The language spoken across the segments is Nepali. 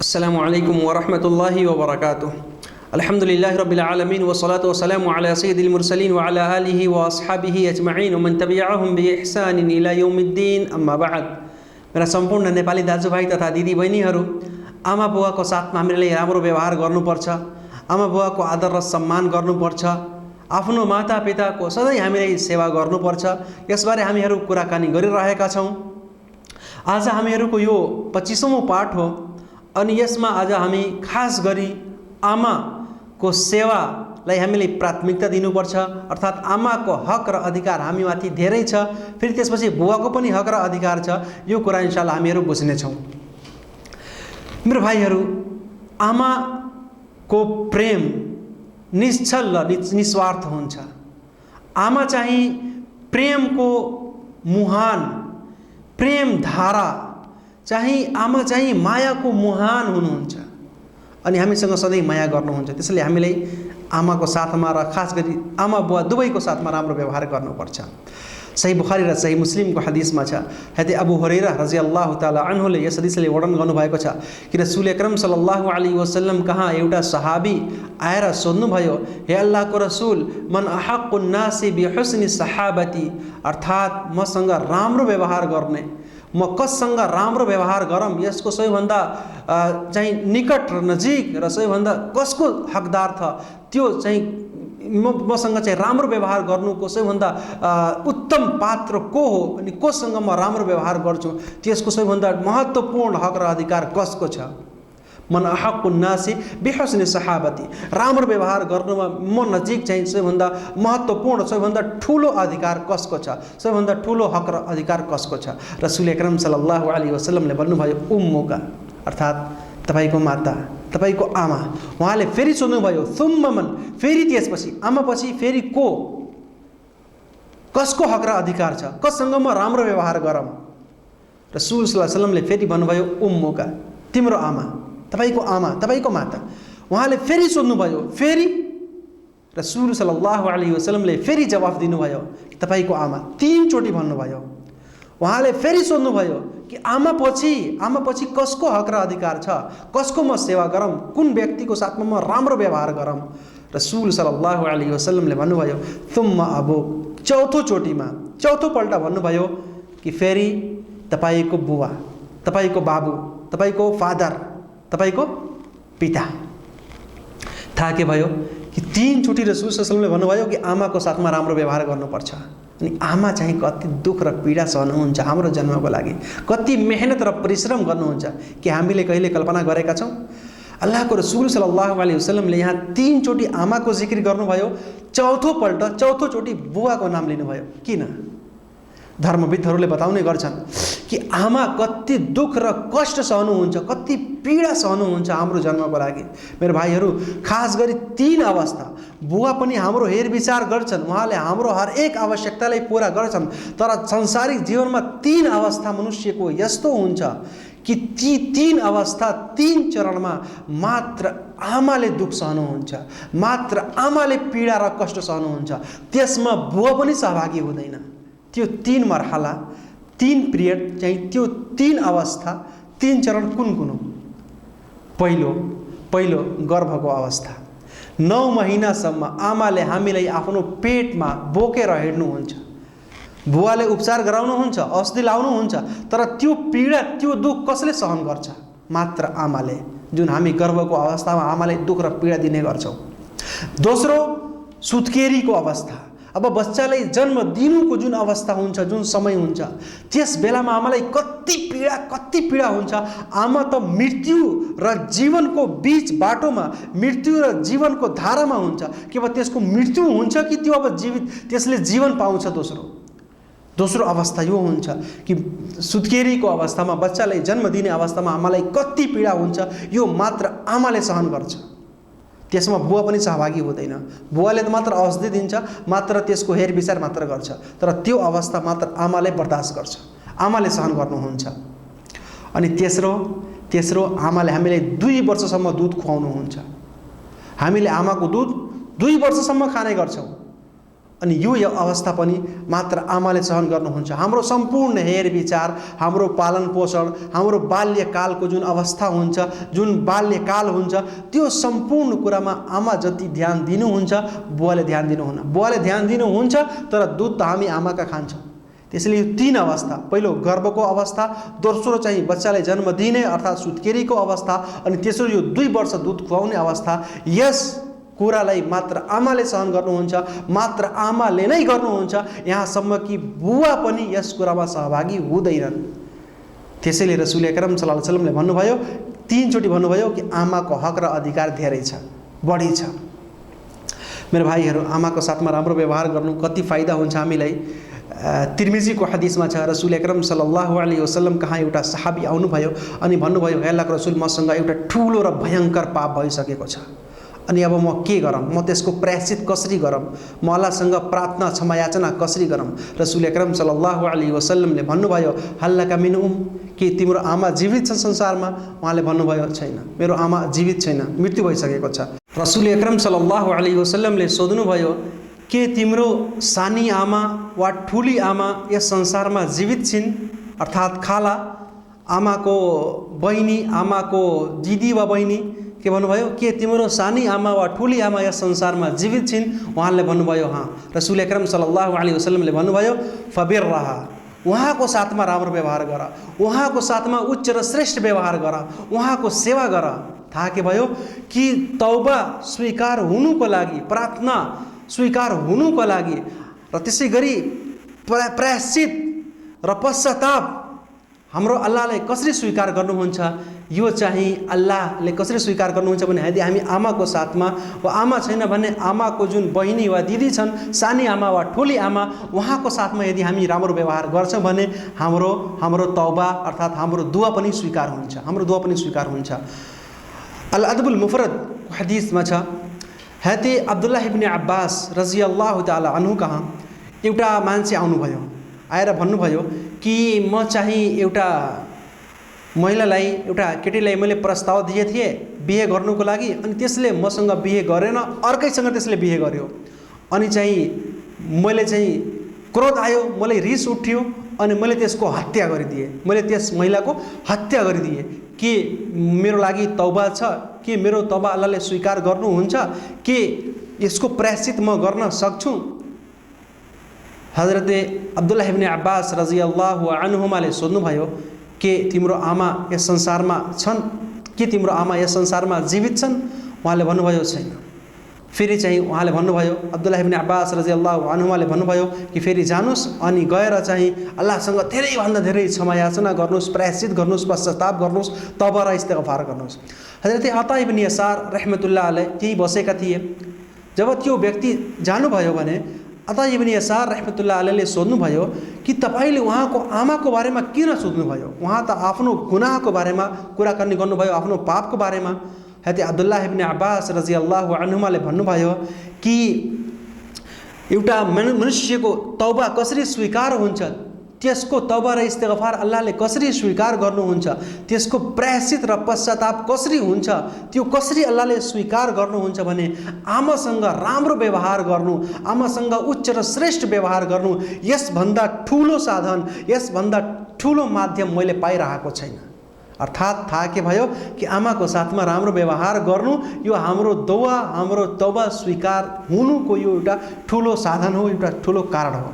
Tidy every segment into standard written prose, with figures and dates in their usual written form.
अस्सलामु अलैकुम वरहमतुल्लाहि वबरकातुह। अल्हम्दुलिल्लाहि रब्बिल आलमीन वस्सलातु वस्सलामु अला सय्यिदिल मुरसलीन व अला आलिहि व अस्हाबिहि अजमईन व मन तबिअहुम बिइहसानिन इला यौमिद्दीन, अम्मा बाद। मेरा सम्पूर्ण नेपाली दाजुभाइ तथा दिदी बहिनीहरू, आमा बुवाको साथमा हामीले राम्रो व्यवहार गर्नुपर्छ, आमा बुवाको आदर र सम्मान गर्नुपर्छ, आफ्नो मातापिताको सधैँ हामीले सेवा गर्नुपर्छ। यसबारे हामीहरू कुराकानी गरिरहेका छौँ। आज हामीहरूको यो 25औं पाठ हो अनि यसमा आज हामी खास गरी आमाको सेवालाई हामीले प्राथमिकता दिनुपर्छ, अर्थात् आमाको हक र अधिकार हामीमाथि धेरै छ, फेरि त्यसपछि बुवाको पनि हक र अधिकार छ। यो कुरा इन्शाअल्लाह हामीहरू बुझ्नेछौँ। मेरो भाइहरू, आमाको प्रेम निश्चल र निस्वार्थ हुन्छ। आमा चाहिँ प्रेमको मुहान, प्रेम धारा चाहिँ आमा चाहिँ मायाको मुहान हुनुहुन्छ अनि हामीसँग सधैँ माया गर्नुहुन्छ। त्यसैले हामीलाई आमाको साथमा र खास गरी आमा बुवा दुवैको साथमा राम्रो व्यवहार गर्नुपर्छ। सही बुखारी र सही मुस्लिमको हदिसमा छ, हजरत अबू हुरैरा रज़ियल्लाहु ताला अन्हुले यस हदिसले वर्णन गर्नुभएको छ कि रसूल अकरम सल्लल्लाहु अलैहि वसल्लम कहाँ एउटा सहाबी आएर सोध्नुभयो, हे अल्लाहको रसूल, मन अहक्कुन नासी बिहुस्नि सहाबती, अर्थात् मसँग राम्रो व्यवहार गर्ने, म कससँग राम्रो व्यवहार गरौँ, यसको सबैभन्दा चाहिँ निकट र नजिक र सबैभन्दा कसको हकदार छ, त्यो चाहिँ मसँग चाहिँ राम्रो व्यवहार गर्नुको सबैभन्दा उत्तम पात्र को हो अनि कोसँग म राम्रो व्यवहार गर्छु, त्यसको सबैभन्दा महत्त्वपूर्ण हक र अधिकार कसको छ। मन अहक्कुन नासी बिहुस्नि सहाबती, राम्रो व्यवहार गर्नुमा म नजिक चाहिँ सबैभन्दा महत्त्वपूर्ण, सबैभन्दा ठुलो अधिकार कसको छ, सबैभन्दा ठुलो हक र अधिकार कसको छ। रसूल अकरम सल्लल्लाहु अलैहि वसल्लमले भन्नुभयो, उम्मुका, अर्थात् तपाईको माता, तपाईको आमा। उहाँले फेरि सोध्नुभयो, सुम्मा मन, फेरि त्यसपछि आमापछि फेरि को, कसको हक र अधिकार छ, कससँग म राम्रो व्यवहार गरौँ। रसूल सल्लल्लाहु अलैहि वसल्लमले फेरि भन्नुभयो, उम्मुका, तिम्रो आमा, तपाईको आमा, तपाईको माता। उहाँले फेरि सोध्नुभयो, फेरि रसूल सल्लल्लाहु अलैहि वसल्लमले फेरि जवाफ दिनुभयो, तपाईको आमा, 3 चोटि भन्नुभयो। उहाँले फेरि सोध्नुभयो कि आमापछि कसको हक र अधिकार छ, कसको म सेवा गरौँ, कुन व्यक्तिको साथमा म राम्रो व्यवहार गरौँ। रसूल सल्लल्लाहु अलैहि वसल्लमले भन्नुभयो, तुम्मा अबुक, चौथोपल्ट भन्नुभयो कि फेरि तपाईको बुवा, तपाईको बाबु, तपाईको फादर, तपाईको पिता। थाहा के भयो कि 3 चोटि रसूल सल्लल्लाहु अलैहि वसल्लमले भन्नुभयो कि आमाको साथमा राम्रो व्यवहार गर्नुपर्छ। अनि आमा चाहिँ कति दुःख र पीडा सहनुहुन्छ हाम्रो जन्मको लागि, कति मेहनत र परिश्रम गर्नुहुन्छ कि हामीले कहिले कल्पना गरेका छौँ। अल्लाहको रसूल सल्लल्लाहु अलैहि वसल्लमले यहाँ 3 चोटि आमाको जिक्र गर्नुभयो, चौथोचोटि बुवाको नाम लिनुभयो। किन? धर्मविदहरूले बताउने गर्छन् कि आमा कति दुःख र कष्ट सहनुहुन्छ, कति पीडा सहनुहुन्छ हाम्रो जन्मको लागि। मेरो भाइहरू, खास गरी 3 अवस्था, बुवा पनि हाम्रो हेरविचार गर्छन्, उहाँले हाम्रो हरेक आवश्यकतालाई पुरा गर्छन्, तर संसारिक जीवनमा 3 अवस्था मनुष्यको यस्तो हुन्छ कि ती 3 अवस्था, 3 चरणमा मात्र आमाले दुःख सहनुहुन्छ, मात्र आमाले पीडा र कष्ट सहनुहुन्छ, त्यसमा बुवा पनि सहभागी हुँदैन। त्यो 3 मर्हला, 3 पिरियड चाहिँ त्यो 3 अवस्था, 3 चरण कुन कुन हो? पहिलो गर्भको अवस्था। 9 महिनासम्म आमाले हामीलाई आफ्नो पेटमा बोकेर हिँड्नुहुन्छ, बुवाले उपचार गराउनुहुन्छ, औषधि लाउनुहुन्छ, तर त्यो पीडा, त्यो दुःख कसले सहन गर्छ? मात्र आमाले, जुन हामी गर्भको अवस्थामा आमाले दुःख र पीडा दिने गर्छौँ। दोस्रो, सुत्केरीको अवस्था। अब बच्चालाई जन्म दिनुको जुन अवस्था हुन्छ, जुन समय हुन्छ, त्यस बेलामा आमालाई कति पीडा हुन्छ। आमा त मृत्यु र जीवनको बीच बाटोमा, मृत्यु र जीवनको धारामा हुन्छ कि अब त्यसको मृत्यु हुन्छ कि त्यो अब त्यसले जीवन पाउँछ। दोस्रो अवस्था यो हुन्छ कि सुत्केरीको अवस्थामा, बच्चालाई जन्म दिने अवस्थामा आमालाई कति पीडा हुन्छ, यो मात्र आमाले सहन गर्छ। त्यसमा बुवा पनि सहभागी हुँदैन। बुवाले त मात्र औषधि दिन्छ, मात्र त्यसको हेरविचार मात्र गर्छ, तर त्यो अवस्था मात्र आमाले बर्दाश्त गर्छ, आमाले सहन गर्नुहुन्छ। अनि तेस्रो आमाले हामीलाई 2 वर्षसम्म दुध खुवाउनुहुन्छ। हामीले आमाको दुध 2 वर्षसम्म खाने गर्छौँ अनि यो अवस्था पनि मात्र आमाले सहन गर्नुहुन्छ। हाम्रो सम्पूर्ण हेर विचार, हाम्रो पालन पोषण, हाम्रो बाल्यकालको जुन अवस्था हुन्छ, जुन बाल्यकाल हुन्छ, त्यो सम्पूर्ण कुरामा आमा जति ध्यान दिनुहुन्छ बुवाले ध्यान दिनुहुन्न। बुवाले ध्यान दिनुहुन्छ तर दुध त हामी आमाका खान्छौँ। त्यसैले यो 3 अवस्था, पहिलो गर्भको अवस्था, दोस्रो चाहिँ बच्चालाई जन्म दिने अर्थात् सुत्केरीको अवस्था, अनि तेस्रो यो 2 वर्ष दुध खुवाउने अवस्था, यस कुरालाई मात्र आमाले सहन गर्नुहुन्छ, मात्र आमाले नै गर्नुहुन्छ, यहाँसम्म कि बुवा पनि यस कुरामा सहभागी हुँदैनन्। त्यसैले रसूल अकरम सल्लल्लाहु अलैहि वसल्लमले भन्नुभयो, 3 चोटि भन्नुभयो कि आमाको हक र अधिकार धेरै छ, बढी छ। मेरो भाइहरू, आमाको साथमा राम्रो व्यवहार गर्नु कति फाइदा हुन्छ हामीलाई। तिर्मिजीको हदिसमा छ, रसूल अकरम सल्लल्लाहु अलैहि वसल्लम कहाँ एउटा सहाबी आउनुभयो अनि भन्नुभयो, हे अल्लाहको रसूल, मसँग एउटा ठुलो र भयङ्कर पाप भइसकेको छ, अनि अब म के गरौँ, म त्यसको प्रायश्चित कसरी गरौँ, म अल्लाहसँग प्रार्थना क्षमायाचना कसरी गरौँ। रसूल अकरम सल्लल्लाहु अलैहि वसल्लमले भन्नुभयो, हल्लाका मिन के तिम्रो आमा जीवित छ संसारमा? उहाँले भन्नुभयो, छैन, मेरो आमा जीवित छैन, मृत्यु भइसकेको छ। रसूल अकरम सल्लल्लाहु अलैहि वसल्लमले सोध्नुभयो, के तिम्रो सानी आमा वा ठुली आमा यस संसारमा जीवित छिन्? अर्थात् खाला, आमाको बहिनी, आमाको दिदी वा बहिनी, के भन्नुभयो, के तिम्रो सानी आमा वा ठुली आमा यस संसारमा जीवित छिन्? उहाँले भन्नुभयो, हाँ। रसूल अकरम सल्लल्लाहु अलैहि वसल्लमले भन्नुभयो, फबिर्रहा, उहाँको साथमा राम्रो व्यवहार गर, उहाँको साथमा उच्च र श्रेष्ठ व्यवहार गर, उहाँको सेवा गर। थाहा के भयो कि तौबा स्वीकार हुनुको लागि, प्रार्थना स्वीकार हुनुको लागि र त्यसै गरी प्रायश्चित र पश्चाताप हाम्रो अल्लाहले कसरी स्वीकार गर्नुहुन्छ, यो चाहिँ अल्लाहले कसरी स्वीकार गर्नुहुन्छ भने यदि हामी आमाको साथमा वा आमा छैन भने आमाको जुन बहिनी वा दिदी छन्, सानी आमा वा ठुली आमा, उहाँको साथमा यदि हामी राम्रो व्यवहार गर्छौँ भने हाम्रो तौबा अर्थात् हाम्रो दुआ पनि स्वीकार हुन्छ, हाम्रो दुआ पनि स्वीकार हुन्छ। अल अदबुल मुफरद हदिसमा छ, हैते अब्दुल्लाह इब्न अब्बास रज़ियल्लाहु ताला अन्हु कहाँ एउटा मान्छे आउनुभयो, आएर भन्नुभयो कि म चाहिँ एउटा महिलालाई, एउटा केटीलाई मैले प्रस्ताव दिए थिएँ बिहे गर्नुको लागि, अनि त्यसले मसँग बिहे गरेन, अर्कैसँग त्यसले बिहे गर्यो, अनि चाहिँ मैले चाहिँ क्रोध आयो, मलाई रिस उठ्यो, अनि मैले त्यसको हत्या गरिदिएँ, मैले त्यस महिलाको हत्या गरिदिएँ। के मेरो लागि तौबा छ? के मेरो तौबा अल्लाहले स्वीकार गर्नुहुन्छ? के यसको प्रायश्चित म गर्न सक्छु? हजरत अब्दुल्लाह इब्न अब्बास रज़ियल्लाहु अन्हुमाले सोध्नुभयो, के तिम्रो आमा यस संसारमा छन्? के तिम्रो आमा यस संसारमा जीवित छन्? उहाँले भन्नुभयो, छैन। फेरि चाहिँ उहाँले भन्नुभयो, अब्दुल्लाह इब्न अब्बास रज़ियल्लाहु अन्हुमाले भन्नुभयो कि फेरि जानुस् अनि गएर चाहिँ अल्लाहसँग धेरैभन्दा धेरै क्षमायाचना गर्नुहोस्, प्रायश्चित गर्नुहोस्, पश्चाताप गर्नुहोस्, तौबा र इस्तिगफार गर्नुहोस्। हजरत अता इब्न यसार रहमतुल्लाह अलैह त्यही बसेका थिए। जब त्यो व्यक्ति जानुभयो भने अता इब्न यसार रहमतुल्लाह अलैहले सोध्नुभयो कि तपाईँले उहाँको आमाको बारेमा किन सोध्नुभयो? उहाँ त आफ्नो गुनाहको बारेमा कुरा गर्नुभयो, आफ्नो पापको बारेमा। हजरत अब्दुल्लाह इब्न अब्बास रज़ियल्लाहु अन्हुमाले भन्नुभयो कि एउटा मनुष्यको तौबा कसरी स्वीकार हुन्छ, त्यसको तौबा र इस्तिगफार अल्लाहले कसरी स्वीकार गर्नुहुन्छ, त्यसको प्रायश्चित र पश्चाताप कसरी हुन्छ, त्यो कसरी अल्लाहले स्वीकार गर्नुहुन्छ भने आमासँग राम्रो व्यवहार गर्नु, आमासँग उच्च र श्रेष्ठ व्यवहार गर्नु, यसभन्दा ठुलो साधन, यसभन्दा ठुलो माध्यम मैले पाइरहेको छैन। अर्थात् थाहा के भयो कि आमाको साथमा राम्रो व्यवहार गर्नु यो हाम्रो दुआ, हाम्रो तौबा स्वीकार हुनुको यो एउटा ठुलो साधन हो, एउटा ठुलो कारण हो।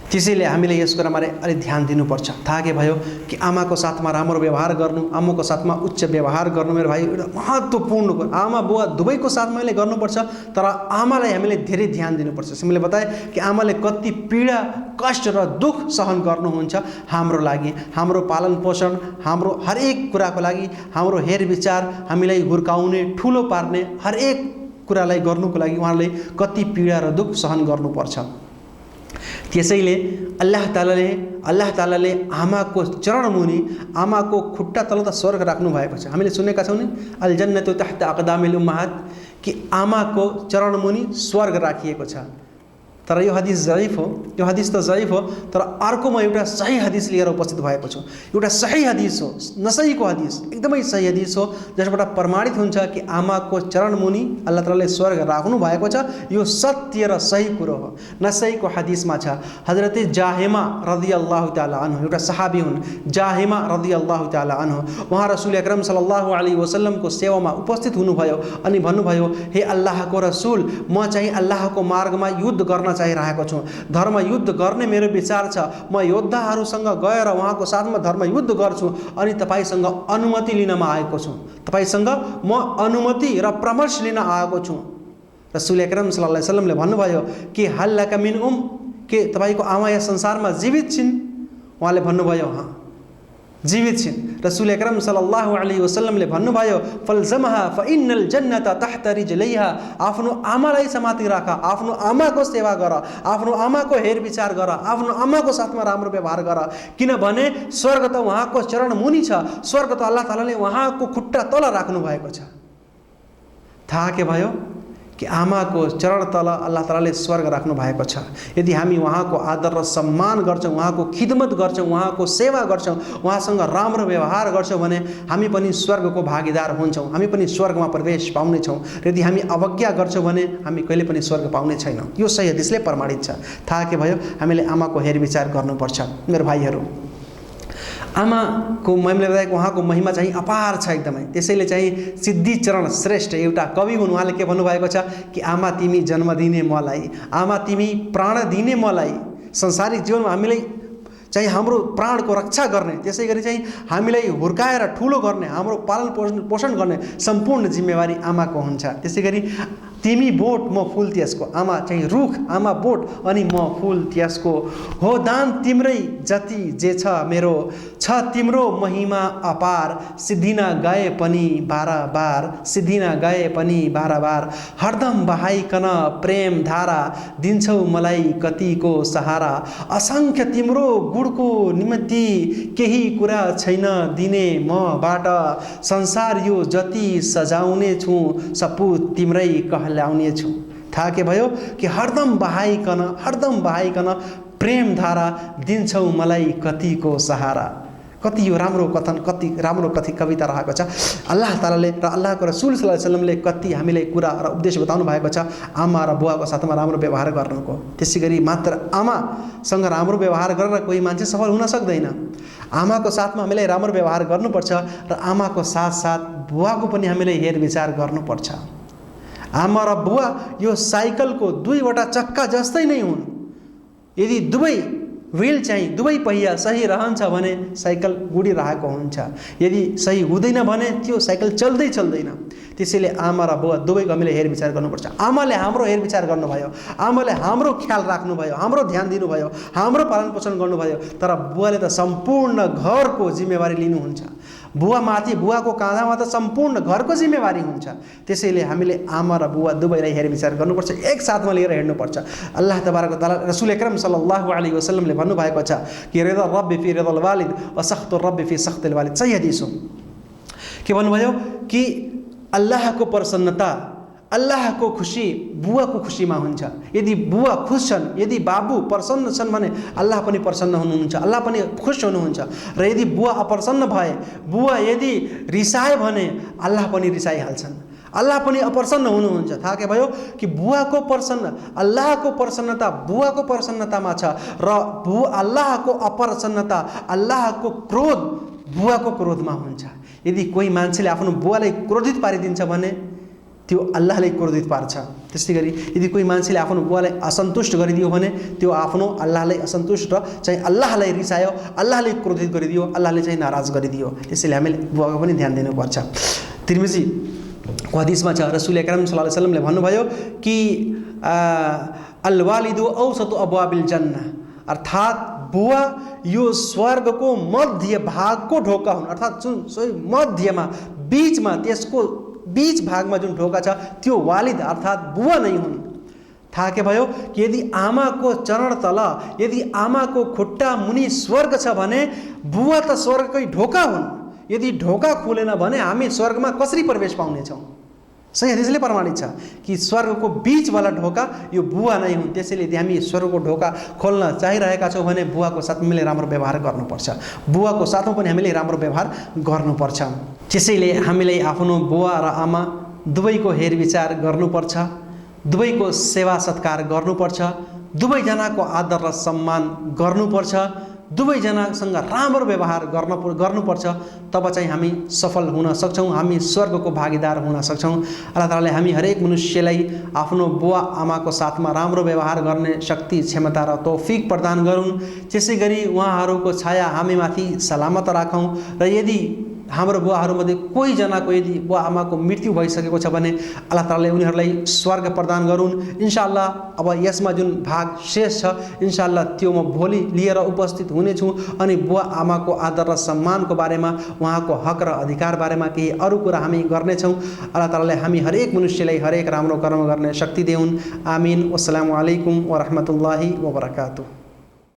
त्यसैले हामीले यस कुरामा अलि ध्यान दिनुपर्छ। थाहा के भयो कि आमाको साथमा राम्रो व्यवहार गर्नु, आमाको साथमा उच्च व्यवहार गर्नु मेरो भाइ एउटा महत्त्वपूर्ण कुरा। आमा बुवा दुवैको साथमा हामीले गर्नुपर्छ, तर आमालाई हामीले धेरै ध्यान दिनुपर्छ। मैले बताएँ कि आमाले कति पीडा, कष्ट र दुःख सहन गर्नुहुन्छ हाम्रो लागि, हाम्रो पालन पोषण, हाम्रो हरेक कुराको लागि, हाम्रो हेर विचार हामीलाई हुर्काउने, ठुलो पार्ने हरेक कुरालाई गर्नुको लागि उहाँले कति पीडा र दुःख सहन गर्नुपर्छ। त्यसैले अल्लाह तालाले आमाको चरणमुनि, आमाको खुट्टा तल त स्वर्ग राख्नु भएको छ। हामीले सुनेका छौँ नि, अल जन्नतु तहत अक़दामिल उम्माहात, कि आमाको चरणमुनि स्वर्ग राखिएको छ। तर यो हदिस जयीफ हो, यो हदिस त जयीफ हो, तर अर्को म एउटा सही हदिस लिएर उपस्थित भएको छु। एउटा सही हदिस हो, नसहीको हदिस, एकदमै सही हदिस हो, जसबाट प्रमाणित हुन्छ कि आमाको चरण मुनि अल्लाह तालाले स्वर्ग राख्नु भएको छ। यो सत्य र सही कुरो हो। नसहीको हदिसमा छ हजरत जाहिमा रदियल्लाहु ताला अन्हु, एउटा सहाबी हुन्, जाहिमा रदियल्लाहु ताला अन्हु, उहाँ रसूल अकरम सल्लल्लाहु अलैहि वसल्लमको सेवामा उपस्थित हुनुभयो अनि भन्नुभयो, हे अल्लाहको रसूल, म चाहिँ अल्लाहको मार्गमा युद्ध गर्न चाहिरहेको छु, धर्म युद्ध गर्ने मेरो विचार छ, म योद्धाहरूसँग गएर उहाँको साथमा धर्म युद्ध गर्छु अनि तपाईसँग अनुमति लिन म आएको छु, तपाईसँग म अनुमति र परामर्श लिन आएको छु। रसूल अकरम सल्लल्लाहु अलैहि वसल्लमले भन्नुभयो कि हल लका मिन के तपाईको आमा यस संसारमा जीवित छिन्? उहाँले भन्नुभयो हाँ जीवित छिन्। रसूल अकरम सल्लल्लाहु अलैहि वसल्लमले भन्नुभयो फल्जमहा फइन्नल जन्नत तहत रिजलैहा, आफ्नो आमालाई समाति राख, आफ्नो आमाको सेवा गर, आफ्नो आमाको हेरविचार गर, आफ्नो आमाको साथमा राम्रो व्यवहार गर, किनभने स्वर्ग त उहाँको चरण मुनि छ, स्वर्ग त अल्लाह तालाले उहाँको खुट्टा तल राख्नु भएको छ। थाहा के भयो कि आमाको चरण तल अल्लाह तालाले स्वर्ग राख्नु भएको छ। यदि हामी उहाँको आदर र सम्मान गर्छौँ, उहाँको खिदमत गर्छौँ, उहाँको सेवा गर्छौँ, उहाँसँग राम्रो व्यवहार गर्छौँ भने हामी पनि स्वर्गको भागीदार हुन्छौँ, हामी पनि स्वर्गमा प्रवेश पाउनेछौँ। यदि हामी अवज्ञा गर्छौँ भने हामी कहिले पनि स्वर्ग पाउने छैनौँ। यो सही हदिसले प्रमाणित छ। थाहा के भयो, हामीले आमाको हेरविचार गर्नुपर्छ। मेरो भाइहरू, आमाको मैले बताएको उहाँको महिमा चाहिँ अपार छ एकदमै। त्यसैले चाहिँ सिद्धिचरण श्रेष्ठ एउटा कवि हुन्, उहाँले के भन्नुभएको छ कि आमा तिमी जन्म दिने मलाई, आमा तिमी प्राण दिने मलाई, संसारिक जीवनमा हामीलाई चाहिँ हाम्रो प्राणको रक्षा गर्ने, त्यसै गरी चाहिँ हामीलाई हुर्काएर ठुलो गर्ने, हाम्रो पालन पोषण गर्ने सम्पूर्ण जिम्मेवारी आमाको हुन्छ। त्यसै गरी तिमी बोट म फुल त्यसको, आमा चाहिँ रुख, आमा बोट अनि म फुल त्यसको हो, दान तिम्रै जति जे छ मेरो, छ तिम्रो महिमा अपार, सिद्धिन गए पनि बारबार, सिद्धिन गए पनि बारबार, हरदम बहाइकन प्रेम धारा, दिन्छौ मलाई कतिको सहारा, असङ्ख्य तिम्रो गुणको निम्ति केही कुरा छैन दिने मबाट, संसार यो जति सजाउने छु सपुत तिम्रै कहलाउने छु। थाहा के भयो कि हरदम बहाइकन प्रेम धारा, दिन्छौ मलाई कतिको सहारा। कति यो राम्रो कथन, कति राम्रो कविता रहेको छ। अल्लाह तालाले र अल्लाहको रसूल सल्लल्लाहु अलैहि वसल्लमले कति हामीलाई कुरा र उपदेश बताउनु भएको छ आमा र बुवाको साथमा राम्रो व्यवहार गर्नुको। त्यसै गरी मात्र आमासँग राम्रो व्यवहार गरेर कोही मान्छे सफल हुन सक्दैन। आमाको साथमा हामीलाई राम्रो व्यवहार गर्नुपर्छ र आमाको साथसाथ बुवाको पनि हामीले हेरविचार गर्नुपर्छ। आमा र बुवा यो साइकलको दुईवटा चक्का जस्तै नै हुन्। यदि दुवै व्हील चाहिँ दुवै पहिया सही रहन्छ भने साइकल गुडिरहेको हुन्छ, यदि सही हुँदैन भने त्यो साइकल चल्दैन। त्यसैले आमा र बुवा दुवैको हामीले हेरविचार गर्नुपर्छ। आमाले हाम्रो हेरविचार गर्नुभयो, आमाले हाम्रो ख्याल राख्नुभयो, हाम्रो ध्यान दिनुभयो, हाम्रो पालन पोषण गर्नुभयो, तर बुवाले त सम्पूर्ण घरको जिम्मेवारी लिनुहुन्छ। बुवामाथि, बुवाको काँधामा त सम्पूर्ण घरको जिम्मेवारी हुन्छ। त्यसैले हामीले आमा र बुवा दुवैलाई हेरविचार गर्नुपर्छ, एक साथमा लिएर हिँड्नुपर्छ। अल्लाह तबारक व तआला रसूल अकरम सल्लल्लाहु अलैहि वसल्लमले भन्नुभएको छ कि रिदा रब्बी फी रिदल वालिद व सख्तु रब्बी फी सख्तिल वालिद। सही हदिस हो। के भन्नुभयो कि अल्लाहको प्रसन्नता, अल्लाहको खुसी बुवाको खुसीमा हुन्छ। यदि बुवा खुश छन्, यदि बाबु प्रसन्न छन् भने अल्लाह पनि प्रसन्न हुनुहुन्छ, अल्लाह पनि खुश हुनुहुन्छ। र यदि बुवा अप्रसन्न भए, बुवा यदि रिसाए भने अल्लाह पनि रिसाइहाल्छन्, अल्लाह पनि अप्रसन्न हुनुहुन्छ। थाहा के भयो कि बुवाको अल्लाहको प्रसन्नता बुवाको प्रसन्नतामा छ र अल्लाहको अप्रसन्नता, अल्लाहको क्रोध बुवाको क्रोधमा हुन्छ। यदि कोही मान्छेले आफ्नो बुवालाई क्रोधित पारिदिन्छ भने त्यो अल्लाहलाई क्रोधित पार्छ। त्यसै गरी यदि कोही मान्छेले आफ्नो बुवालाई असन्तुष्ट गरिदियो भने त्यो आफ्नो अल्लाहलाई असन्तुष्ट चाहिँ अल्लाहलाई रिसायो, अल्लाहले क्रोधित गरिदियो, अल्लाहले चाहिँ नाराज गरिदियो। त्यसैले हामीले बुवाको पनि ध्यान दिनुपर्छ। तिर्मिजी को हदिसमा छ रसूल अकरम सल्लल्लाहु अलैहि वसल्लमले भन्नुभयो कि अल वालिदु औसतु अब्वाबिल जन्नह, अर्थात् बुवा यो स्वर्गको मध्य भागको ढोका हुन्। अर्थात् जुन मध्यमा बीचमा त्यसको बीच भागमा जुन ढोका छ त्यो वालिद अर्थात् बुवा नै हुन्। थाहा के भयो कि यदि आमाको चरण तल, यदि आमाको खुट्टा मुनि स्वर्ग छ भने बुवा त स्वर्गकै ढोका हुन्। यदि ढोका खुलेन भने हामी स्वर्गमा कसरी प्रवेश पाउनेछौँ? सही हदिसले प्रमाणित छ कि स्वर्गको बीचवाला ढोका यो बुवा नै हुन्। त्यसैले यदि हामी स्वर्गको ढोका खोल्न चाहिरहेका छौँ भने बुवाको साथमा हामीले राम्रो व्यवहार गर्नुपर्छ, बुवाको साथमा पनि हामीले राम्रो व्यवहार गर्नुपर्छ। त्यसैले हामीले आफ्नो बुवा र आमा दुवैको हेरविचार गर्नुपर्छ, दुवैको सेवा सत्कार गर्नुपर्छ, दुवैजनाको आदर र सम्मान गर्नुपर्छ, दुवैजनासँग राम्रो व्यवहार गर्नुपर्छ। तब चाहिँ हामी सफल हुन सक्छौँ, हामी स्वर्गको भागीदार हुन सक्छौँ। अल्लाह ताआलाले हामी हरेक मनुष्यलाई आफ्नो बुवा आमाको साथमा राम्रो व्यवहार गर्ने शक्ति, क्षमता र तौफिक प्रदान गरून्। त्यसै गरी उहाँहरूको छाया हामीमाथि सलामत राखौँ र यदि हाम्रो बुवाहरूमध्ये कोहीजनाको यदि बुवा आमाको मृत्यु भइसकेको छ भने अल्लाह ताआलाले उनीहरूलाई स्वर्ग प्रदान गरून्। इन्शाअल्लाह अब यसमा जुन भाग शेष छ इन्शाअल्लाह त्यो म भोलि लिएर उपस्थित हुनेछु अनि बुवा आमाको आदर र सम्मानको बारेमा, उहाँको हक र अधिकार बारेमा केही अरू कुरा हामी गर्नेछौँ। अल्लाह ताआलाले हामी हरेक मनुष्यलाई हरेक राम्रो कर्म गर्ने शक्ति देऊन्। आमिन। अस्सलामु अलैकुम व रहमतुल्लाहि व बरकातुहू।